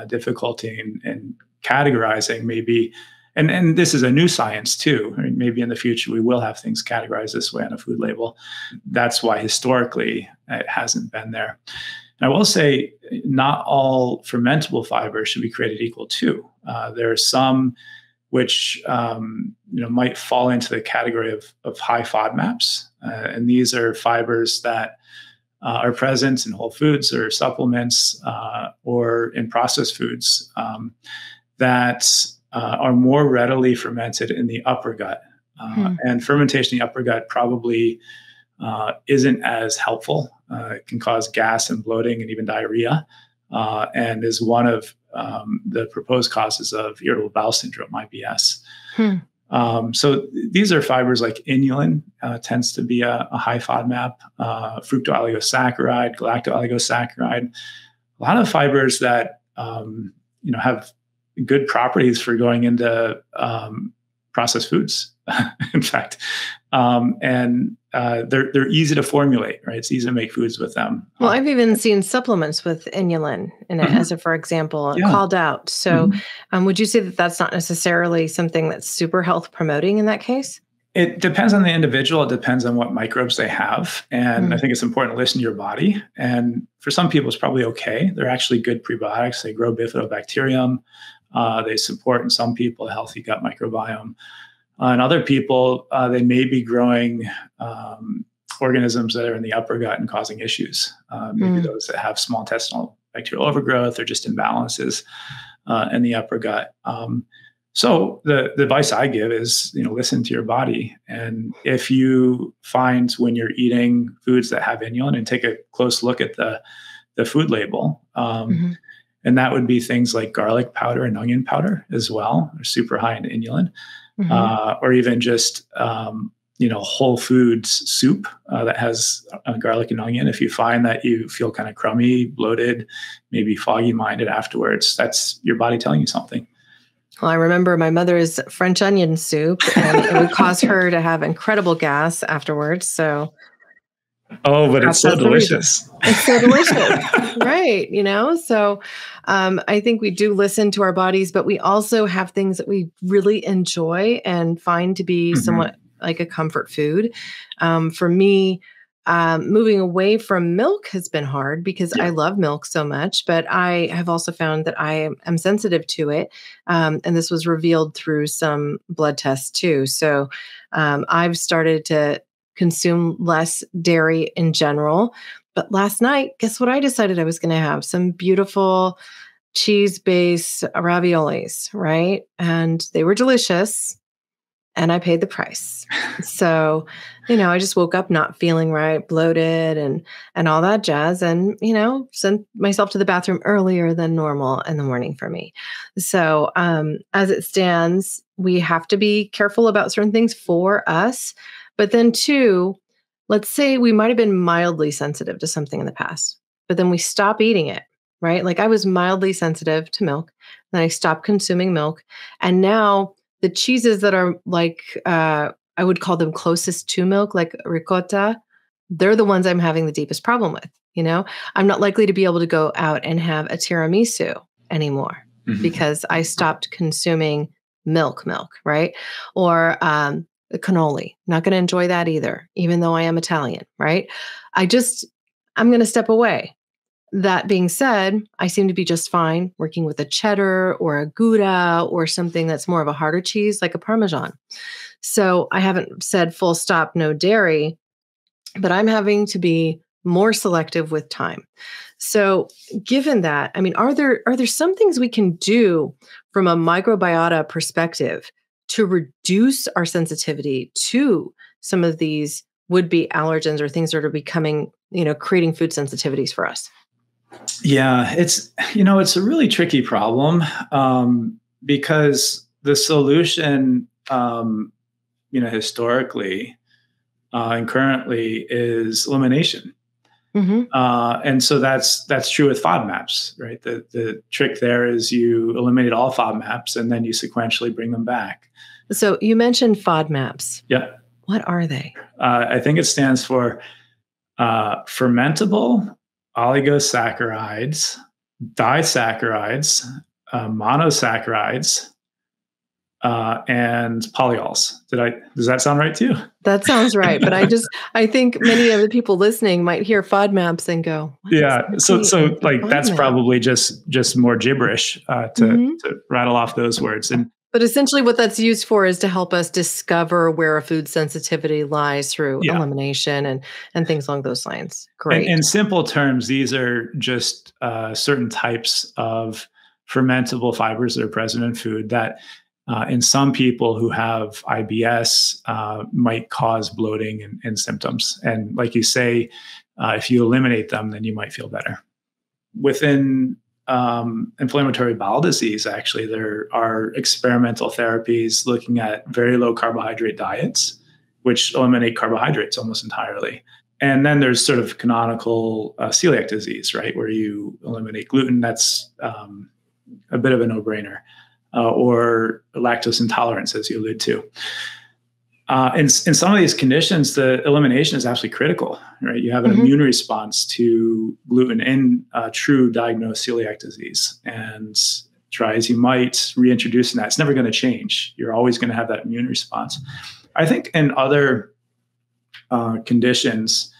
difficulty in categorizing, maybe, and this is a new science too. I mean, maybe in the future we will have things categorized this way on a food label. That's why historically it hasn't been there. And I will say not all fermentable fibers should be created equal too. There are some which might fall into the category of high FODMAPs. And these are fibers that are present in whole foods or supplements or in processed foods that are more readily fermented in the upper gut. And fermentation in the upper gut probably isn't as helpful. It can cause gas and bloating and even diarrhea, and is one of the proposed causes of irritable bowel syndrome, IBS. So these are fibers like inulin, tends to be a high FODMAP, fructooligosacchariide, galactooligosacchariide, a lot of fibers that have good properties for going into processed foods, in fact. And they're easy to formulate, right? It's easy to make foods with them. Well, I've even seen supplements with inulin in it, as a, for example, called out. So would you say that that's not necessarily something that's super health promoting in that case? It depends on the individual. It depends on what microbes they have. And I think it's important to listen to your body. And for some people, it's probably okay. They're actually good prebiotics. They grow bifidobacterium. They support, in some people, a healthy gut microbiome. In other people, they may be growing organisms that are in the upper gut and causing issues. Maybe those that have small intestinal bacterial overgrowth or just imbalances in the upper gut. So the advice I give is, listen to your body. And if you find when you're eating foods that have inulin, and take a close look at the food label, and that would be things like garlic powder and onion powder as well. They're super high in inulin. Or even just, whole foods soup that has garlic and onion. If you find that you feel kind of crummy, bloated, maybe foggy-minded afterwards, that's your body telling you something. Well, I remember my mother's French onion soup, and it would cause her to have incredible gas afterwards. So, but it's so delicious. It's so delicious, right? So I think we do listen to our bodies, but we also have things that we really enjoy and find to be somewhat like a comfort food. For me, moving away from milk has been hard because I love milk so much, but I have also found that I am sensitive to it. And this was revealed through some blood tests too. So I've started to consume less dairy in general. But last night, guess what I decided I was going to have? Some beautiful cheese-based raviolis, right? And they were delicious. And I paid the price. So, I just woke up not feeling right, bloated and all that jazz. And, sent myself to the bathroom earlier than normal in the morning for me. So as it stands, we have to be careful about certain things for us. But then too, let's say we might have been mildly sensitive to something in the past, but then we stop eating it, right? Like I was mildly sensitive to milk, then I stopped consuming milk. And now the cheeses that are like, I would call them closest to milk, like ricotta, they're the ones I'm having the deepest problem with. I'm not likely to be able to go out and have a tiramisu anymore because I stopped consuming milk, right? Or cannoli, not going to enjoy that either, even though I am Italian, right? I'm going to step away. That being said, I seem to be just fine working with a cheddar or a Gouda or something that's more of a harder cheese like a Parmesan. So I haven't said full stop, no dairy, but I'm having to be more selective with time. So given that, I mean, are there some things we can do from a microbiota perspective to reduce our sensitivity to some of these would-be allergens or things that are becoming, creating food sensitivities for us? Yeah, it's a really tricky problem, because the solution, historically and currently is elimination. Hmm. And so that's true with FODMAPs, right? The trick there is you eliminate all FODMAPs and then you sequentially bring them back. So you mentioned FODMAPs. Yeah. What are they? I think it stands for fermentable oligosaccharides, disaccharides, monosaccharides, and polyols. Does that sound right to you? That sounds right. But I think many of the people listening might hear FODMAPs and go, what Yeah. So exactly is a like that's FODMAP? probably just more gibberish to rattle off those words. But essentially what that's used for is to help us discover where a food sensitivity lies through Yeah. elimination and things along those lines. Great. In simple terms, these are just certain types of fermentable fibers that are present in food that in some people who have IBS might cause bloating and symptoms. And like you say, if you eliminate them, then you might feel better. Within inflammatory bowel disease, actually, there are experimental therapies looking at very low carbohydrate diets, which eliminate carbohydrates almost entirely. And then there's sort of canonical celiac disease, right, where you eliminate gluten. That's a bit of a no-brainer. Or lactose intolerance, as you allude to. In some of these conditions, the elimination is absolutely critical, right? You have an immune response to gluten in true diagnosed celiac disease. And try as you might reintroducing that, it's never going to change. You're always going to have that immune response. I think in other conditions,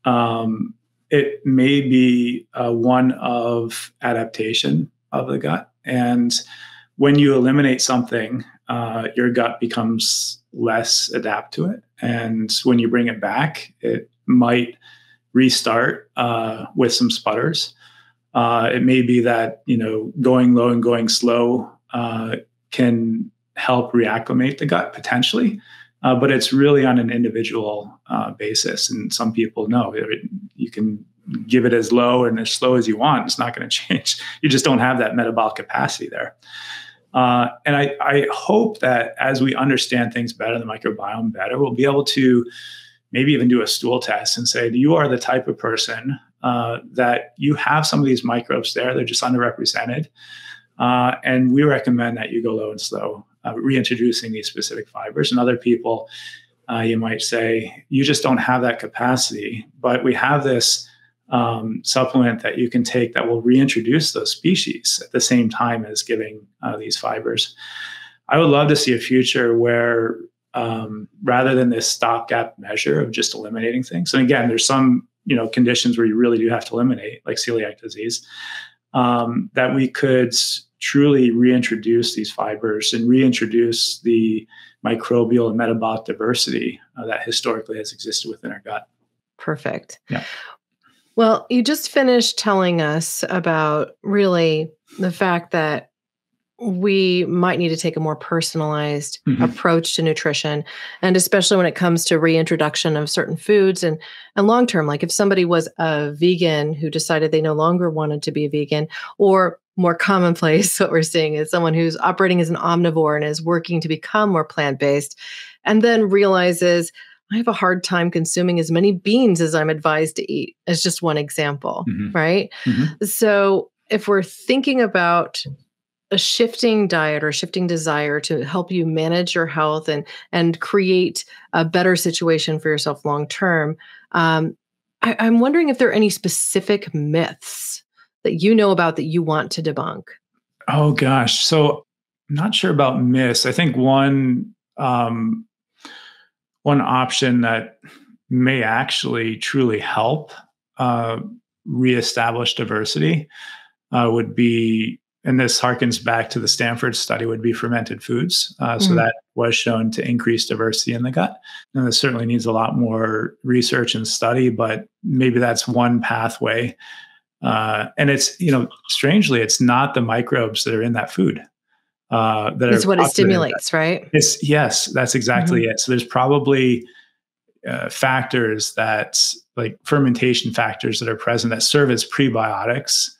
it may be one of adaptation of the gut. And when you eliminate something, your gut becomes less adapt to it. And when you bring it back, it might restart with some sputters. It may be that, going low and going slow can help reacclimate the gut potentially. But it's really on an individual basis. And some people know you can give it as low and as slow as you want. It's not going to change. You just don't have that metabolic capacity there. And I hope that as we understand things better, the microbiome better, we'll be able to maybe even do a stool test and say, you are the type of person that you have some of these microbes there. They're just underrepresented. And we recommend that you go low and slow, reintroducing these specific fibers. And other people, you might say, you just don't have that capacity. But we have this supplement that you can take that will reintroduce those species at the same time as giving these fibers. I would love to see a future where rather than this stopgap measure of just eliminating things, and again, there's some conditions where you really do have to eliminate, like celiac disease, that we could truly reintroduce these fibers and reintroduce the microbial and metabolic diversity that historically has existed within our gut. Perfect. Yeah. Well, you just finished telling us about really the fact that we might need to take a more personalized approach to nutrition, and especially when it comes to reintroduction of certain foods and long-term, like if somebody was a vegan who decided they no longer wanted to be a vegan, or more commonplace, what we're seeing is someone who's operating as an omnivore and is working to become more plant-based, and then realizes, I have a hard time consuming as many beans as I'm advised to eat, as just one example, right? So if we're thinking about a shifting diet or a shifting desire to help you manage your health and create a better situation for yourself long-term, I'm wondering if there are any specific myths that you know about that you want to debunk. Oh, gosh. So I'm not sure about myths. I think one option that may actually truly help reestablish diversity would be, and this harkens back to the Stanford study, would be fermented foods. So that was shown to increase diversity in the gut. And this certainly needs a lot more research and study, but maybe that's one pathway. And it's, strangely, it's not the microbes that are in that food. It's what it stimulates, right? Yes, that's exactly it. So there's probably factors like fermentation factors that are present that serve as prebiotics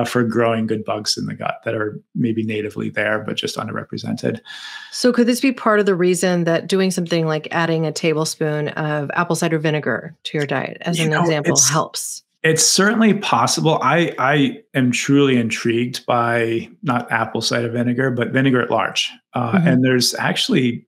for growing good bugs in the gut that are maybe natively there, but just underrepresented. So could this be part of the reason that doing something like adding a tablespoon of apple cider vinegar to your diet, as an example, helps? It's certainly possible. I am truly intrigued by not apple cider vinegar, but vinegar at large. And there's actually,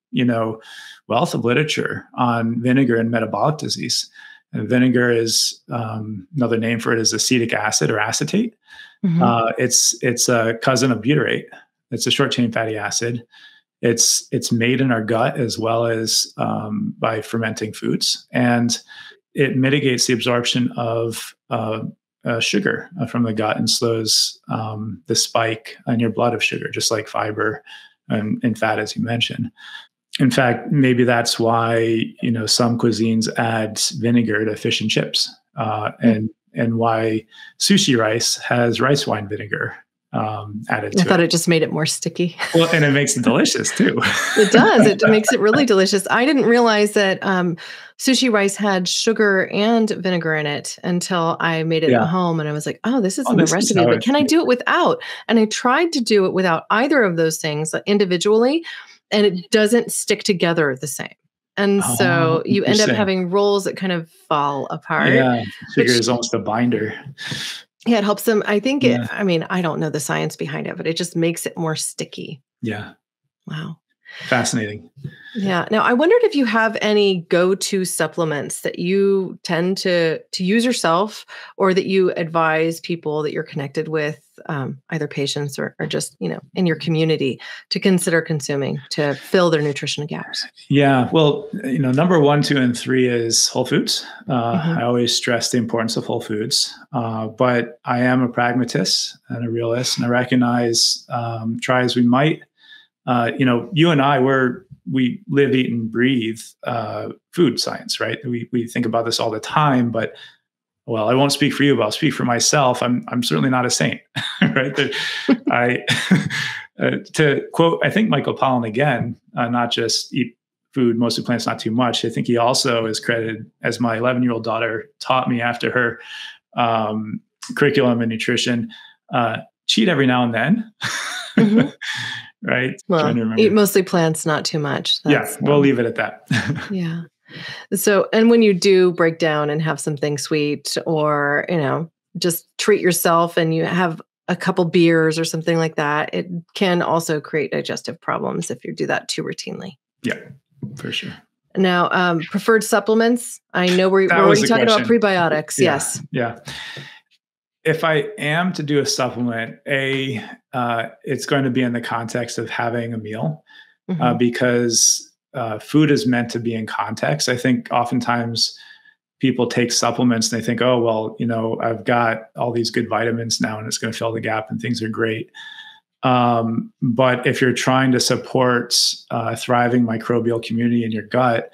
wealth of literature on vinegar and metabolic disease. And vinegar is another name for it is acetic acid or acetate. It's a cousin of butyrate. It's a short chain fatty acid. It's made in our gut as well as by fermenting foods, and it mitigates the absorption of sugar from the gut and slows the spike in your blood of sugar, just like fiber and fat, as you mentioned. In fact, maybe that's why some cuisines add vinegar to fish and chips, and why sushi rice has rice wine vinegar added to it. I thought it just made it more sticky. Well, and it makes it delicious too. It does. It makes it really delicious. I didn't realize that sushi rice had sugar and vinegar in it until I made it at home. And I was like, oh, this isn't the recipe, but can I do it without? And I tried to do it without either of those things individually, and it doesn't stick together the same. And so you end up having rolls that kind of fall apart. Yeah, sugar is almost a binder. Yeah, it helps them. I think I don't know the science behind it, but it just makes it more sticky. Yeah. Wow. Fascinating. Yeah. Now, I wondered if you have any go-to supplements that you tend to use yourself, or that you advise people that you're connected with, either patients or just, in your community, to consider consuming to fill their nutritional gaps. Yeah. Well, number 1, 2, and 3 is whole foods. I always stress the importance of whole foods, but I am a pragmatist and a realist, and I recognize, try as we might, you and I, we live, eat, and breathe food science, right? We think about this all the time, but I won't speak for you, but I'll speak for myself. I'm certainly not a saint, right? To quote, I think Michael Pollan again, not just eat food, mostly plants, not too much. I think he also is credited, as my 11-year-old daughter taught me after her curriculum in nutrition, cheat every now and then. Right? Well, eat mostly plants, not too much. We'll leave it at that. Yeah. So, and when you do break down and have something sweet, or, just treat yourself and you have a couple beers or something like that, it can also create digestive problems if you do that too routinely. Yeah, for sure. Now, preferred supplements. I know we're already talking about prebiotics. Yeah. Yes. Yeah. If I am to do a supplement, it's going to be in the context of having a meal, because food is meant to be in context. I think oftentimes people take supplements and they think, I've got all these good vitamins now and it's going to fill the gap and things are great. But if you're trying to support a thriving microbial community in your gut,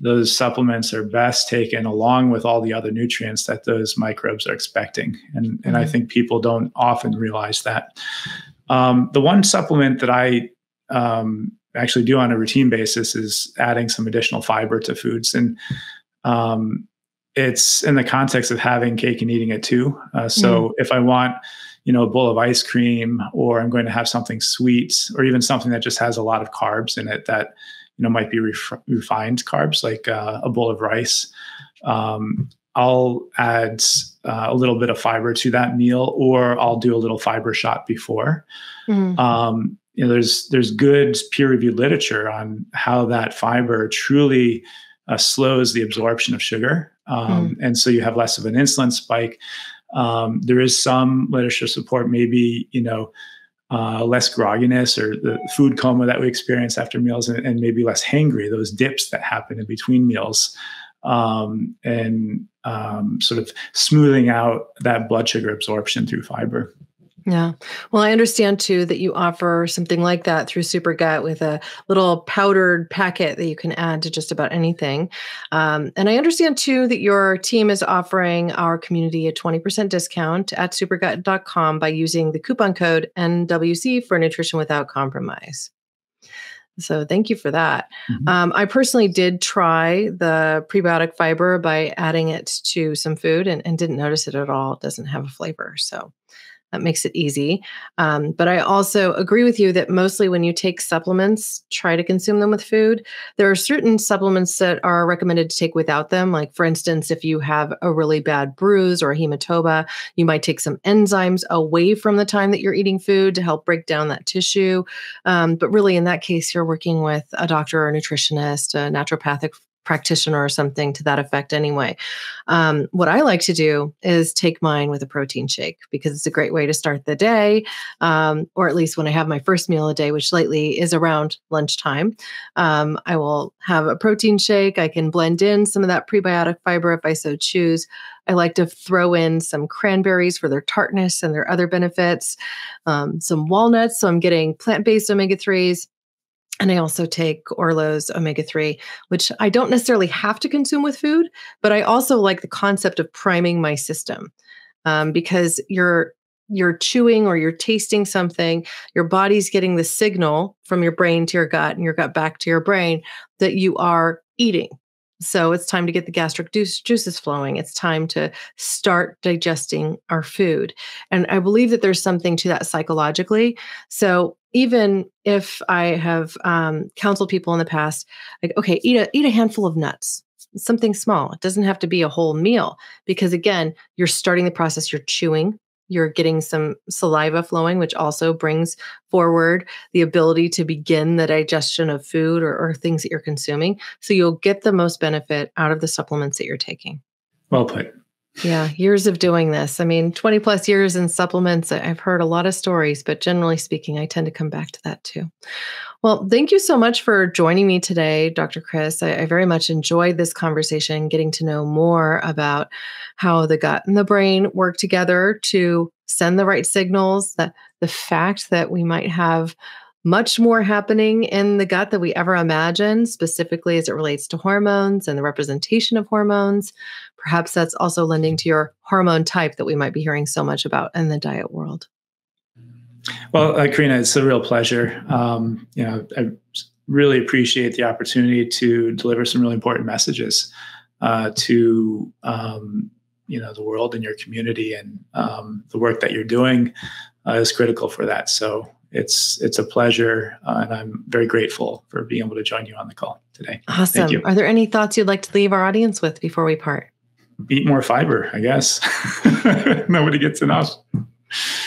those supplements are best taken along with all the other nutrients that those microbes are expecting. And I think people don't often realize that. The one supplement that I actually do on a routine basis is adding some additional fiber to foods. And it's in the context of having cake and eating it too. So if I want, a bowl of ice cream, or I'm going to have something sweet, or even something that just has a lot of carbs in it that might be refined carbs, like a bowl of rice, I'll add a little bit of fiber to that meal, or I'll do a little fiber shot before. There's good peer-reviewed literature on how that fiber truly slows the absorption of sugar. And so you have less of an insulin spike. There is some literature support, maybe, less grogginess, or the food coma that we experience after meals, and maybe less hangry, those dips that happen in between meals. and sort of smoothing out that blood sugar absorption through fiber. Yeah. Well, I understand too that you offer something like that through Supergut with a little powdered packet that you can add to just about anything. And I understand too that your team is offering our community a 20% discount at supergut.com by using the coupon code NWC for Nutrition Without Compromise. So thank you for that. I personally did try the prebiotic fiber by adding it to some food and didn't notice it at all. It doesn't have a flavor. So that makes it easy. But I also agree with you that mostly when you take supplements, try to consume them with food. There are certain supplements that are recommended to take without them. Like, for instance, if you have a really bad bruise or a hematoma, you might take some enzymes away from the time that you're eating food to help break down that tissue. But really, in that case, you're working with a doctor or a nutritionist, a naturopathic practitioner or something to that effect anyway. What I like to do is take mine with a protein shake because it's a great way to start the day, or at least when I have my first meal a day, which lately is around lunchtime. I will have a protein shake. I can blend in some of that prebiotic fiber if I so choose. I like to throw in some cranberries for their tartness and their other benefits, some walnuts. So I'm getting plant-based omega-3s. And I also take Orlo's omega-3, which I don't necessarily have to consume with food, but I also like the concept of priming my system because you're chewing or you're tasting something, your body's getting the signal from your brain to your gut and your gut back to your brain that you are eating. So it's time to get the gastric juices flowing. It's time to start digesting our food. And I believe that there's something to that psychologically. So even if I have counseled people in the past, like, okay, eat a handful of nuts, something small. It doesn't have to be a whole meal because, again, you're starting the process, you're chewing, you're getting some saliva flowing, which also brings forward the ability to begin the digestion of food or things that you're consuming. So you'll get the most benefit out of the supplements that you're taking. Well put. Yeah, years of doing this. I mean, 20 plus years in supplements. I've heard a lot of stories, but generally speaking, I tend to come back to that too. Well, thank you so much for joining me today, Dr. Chris. I very much enjoyed this conversation, getting to know more about how the gut and the brain work together to send the right signals, that the fact that we might have much more happening in the gut than we ever imagined, specifically as it relates to hormones and the representation of hormones. Perhaps that's also lending to your hormone type that we might be hearing so much about in the diet world. Well, Corinna, it's a real pleasure. I really appreciate the opportunity to deliver some really important messages to the world and your community, and the work that you're doing is critical for that. So it's a pleasure, and I'm very grateful for being able to join you on the call today. Awesome. Thank you. Are there any thoughts you'd like to leave our audience with before we part? Eat more fiber, I guess. Nobody gets enough.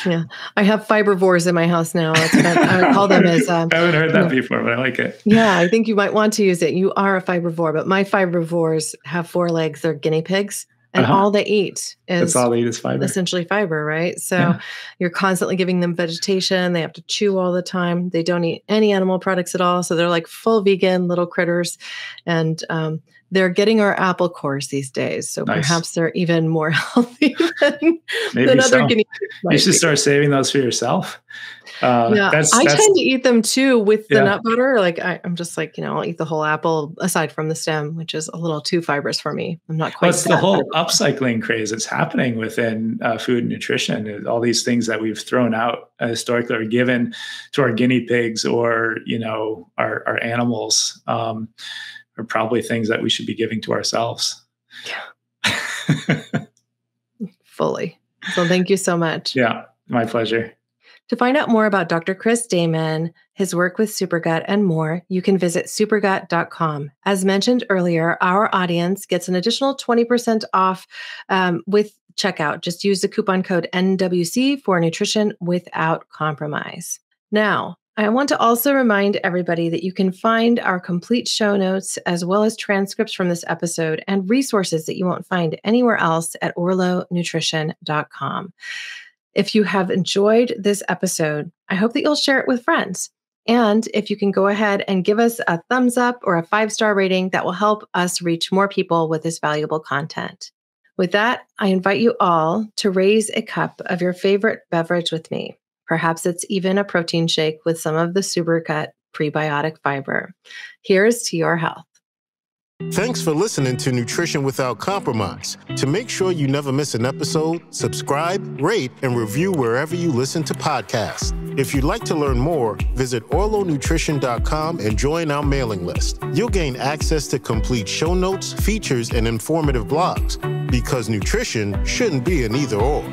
Yeah, I have fibrivores in my house now. That's what I would call them as. I haven't heard that before, but I like it. Yeah, I think you might want to use it. You are a fibrivore, but my fibrivores have 4 legs. They're guinea pigs. And all they eat is fiber. Essentially fiber, right? So you're constantly giving them vegetation. They have to chew all the time. They don't eat any animal products at all. So they're like full vegan little critters. And they're getting our apple cores these days. So perhaps they're even more healthy than other guinea pigs. You should start saving those for yourself. I tend to eat them too with the nut butter. Like I'm just like, I'll eat the whole apple aside from the stem, which is a little too fibrous for me. I'm not quite. Well, it's the whole upcycling craze that's happening within food and nutrition. All these things that we've thrown out historically or given to our guinea pigs or, our animals are probably things that we should be giving to ourselves. Yeah. Fully. So thank you so much. Yeah, my pleasure. To find out more about Dr. Chris Damman, his work with Supergut, and more, you can visit supergut.com. As mentioned earlier, our audience gets an additional 20% off with checkout. Just use the coupon code NWC for Nutrition Without Compromise. Now, I want to also remind everybody that you can find our complete show notes as well as transcripts from this episode and resources that you won't find anywhere else at orlonutrition.com. If you have enjoyed this episode, I hope that you'll share it with friends. And if you can go ahead and give us a thumbs up or a 5-star rating, that will help us reach more people with this valuable content. With that, I invite you all to raise a cup of your favorite beverage with me. Perhaps it's even a protein shake with some of the Supergut prebiotic fiber. Here's to your health. Thanks for listening to Nutrition Without Compromise. To make sure you never miss an episode, subscribe, rate, and review wherever you listen to podcasts. If you'd like to learn more, visit orlonutrition.com and join our mailing list. You'll gain access to complete show notes, features, and informative blogs, because nutrition shouldn't be an either-or.